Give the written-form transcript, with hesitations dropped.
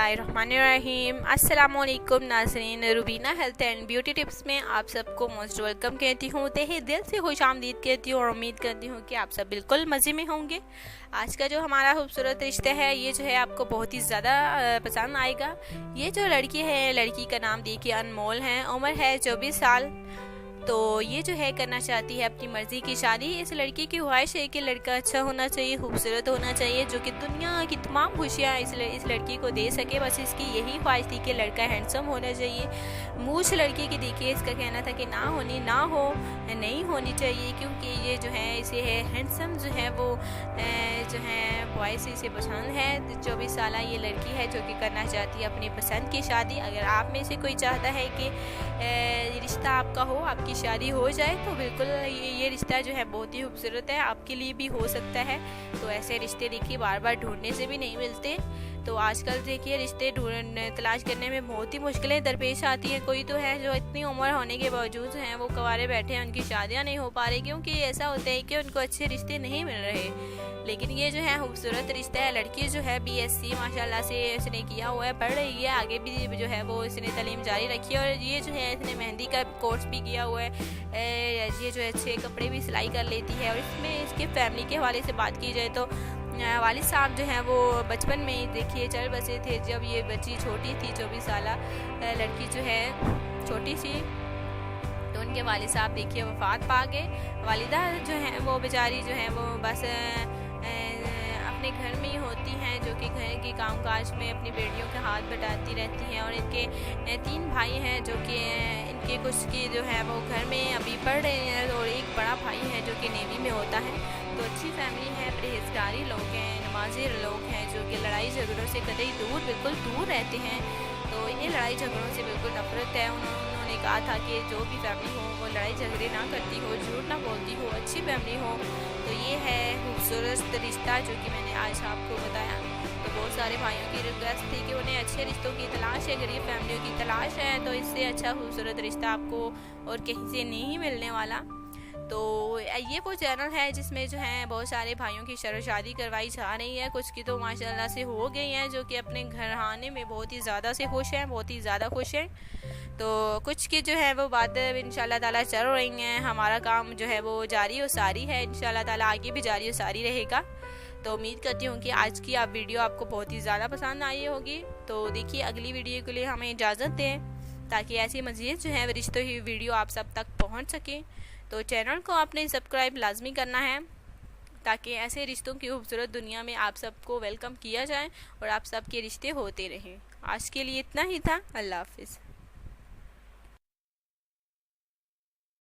बिस्मिल्लाहिर्रहमानिर्रहीम। अस्सलामुअलैकुम नाज़रीन, Rubina health and beauty tips में आप सबको मोस्ट वेलकम कहती हूँ। तहे दिल से खुश आमदीद कहती हूँ और उम्मीद करती हूँ कि आप सब बिल्कुल मज़े में होंगे। आज का जो हमारा खूबसूरत रिश्ता है ये जो है आपको बहुत ही ज़्यादा पसंद आएगा। ये जो लड़की है, लड़की का नाम देखिए अनमोल है, उम्र है 24 साल। तो ये जो है करना चाहती है अपनी मर्ज़ी की शादी। इस लड़की की ख्वाहिश है कि लड़का अच्छा होना चाहिए, खूबसूरत होना चाहिए, जो कि दुनिया की तमाम खुशियाँ इस लड़की को दे सके। बस इसकी यही ख्वाहिश थी कि लड़का हैंडसम होना चाहिए। मूछ लड़की की देखिए, इसका कहना था कि नहीं होनी चाहिए, क्योंकि ये जो है इसे है हैंडसम जो है वो जो है बॉयज़ इसे पसंद है। 24 साल ये लड़की है जो कि करना चाहती है अपनी पसंद की शादी। अगर आप में से कोई चाहता है कि रिश्ता आपका हो, आपकी शादी हो जाए, तो बिल्कुल ये रिश्ता जो है बहुत ही खूबसूरत है, आपके लिए भी हो सकता है। तो ऐसे रिश्ते देखिए बार बार ढूंढने से भी नहीं मिलते। तो आजकल देखिए रिश्ते तलाश करने में बहुत ही मुश्किलें दरपेश आती हैं। कोई तो है जो इतनी उम्र होने के बावजूद हैं वो कुंवारे बैठे हैं, उनकी शादियां नहीं हो पा रही, क्योंकि ऐसा होता है कि उनको अच्छे रिश्ते नहीं मिल रहे। लेकिन ये जो है खूबसूरत रिश्ता है। लड़की जो है BSc माशाल्लाह से इसने किया हुआ है, पढ़ रही है, आगे भी जो है वो इसने तालीम जारी रखी है। और ये जो है इसने मेहंदी का कोर्स भी किया हुआ है। ये जो है अच्छे कपड़े भी सिलाई कर लेती है। और इसमें इसके फैमिली के हवाले से बात की जाए तो वालिद साहब जो हैं वो बचपन में ही देखिए चल बसे थे। जब ये बच्ची छोटी थी, 24 साल लड़की जो है छोटी सी, तो उनके वालिद साहब देखिए वफात पा गए। वालिदा जो है वो बेचारी जो है वो बस अपने घर में ही होती हैं, जो कि घर के कामकाज में अपनी बेटियों के हाथ बटाती रहती हैं। और इनके 3 भाई हैं जो कि इनके कुछ की जो है वो घर में अभी पढ़ रहे हैं, और एक बड़ा भाई है जो कि नेवी में होता है। तो अच्छी फैमिली है, परहेजगारी लोग हैं, नमाजी लोग हैं, जो कि लड़ाई झगड़ों से कतई बिल्कुल दूर रहते हैं। तो इन्हें लड़ाई झगड़ों से बिल्कुल नफरत है। उन्होंने कहा था कि जो भी फैमिली हो वो लड़ाई झगड़े ना करती हो, झूठ ना बोलती हो, अच्छी फैमिली हो। तो ये है खूबसूरत रिश्ता जो कि मैंने आज आपको बताया। तो बहुत सारे भाइयों की रिक्वेस्ट थी कि उन्हें अच्छे रिश्तों की तलाश है, गरीब फैमिलियों की तलाश है, तो इससे अच्छा खूबसूरत रिश्ता आपको और कहीं से नहीं मिलने वाला। तो ये वो चैनल है जिसमें जो है बहुत सारे भाइयों की शादी करवाई जा रही है। कुछ की तो माशाल्लाह से हो गई हैं, जो कि अपने घर आने में बहुत ही ज़्यादा से खुश हैं, बहुत ही ज़्यादा खुश हैं। तो कुछ की जो है वो बातें इंशाल्लाह ताला चल रही हैं। हमारा काम जो है वो जारी और सारी है, इंशाल्लाह ताला आगे भी जारी और सारी रहेगा। तो उम्मीद करती हूँ कि आज की आप वीडियो आपको बहुत ही ज़्यादा पसंद आई होगी। तो देखिए अगली वीडियो के लिए हमें इजाज़त दें, ताकि ऐसी मज़ीद जो है रिश्तों की वीडियो आप सब तक पहुँच सके। तो चैनल को आपने सब्सक्राइब लाजमी करना है, ताकि ऐसे रिश्तों की खूबसूरत दुनिया में आप सबको वेलकम किया जाए और आप सबके रिश्ते होते रहें। आज के लिए इतना ही था। अल्लाह हाफिज़।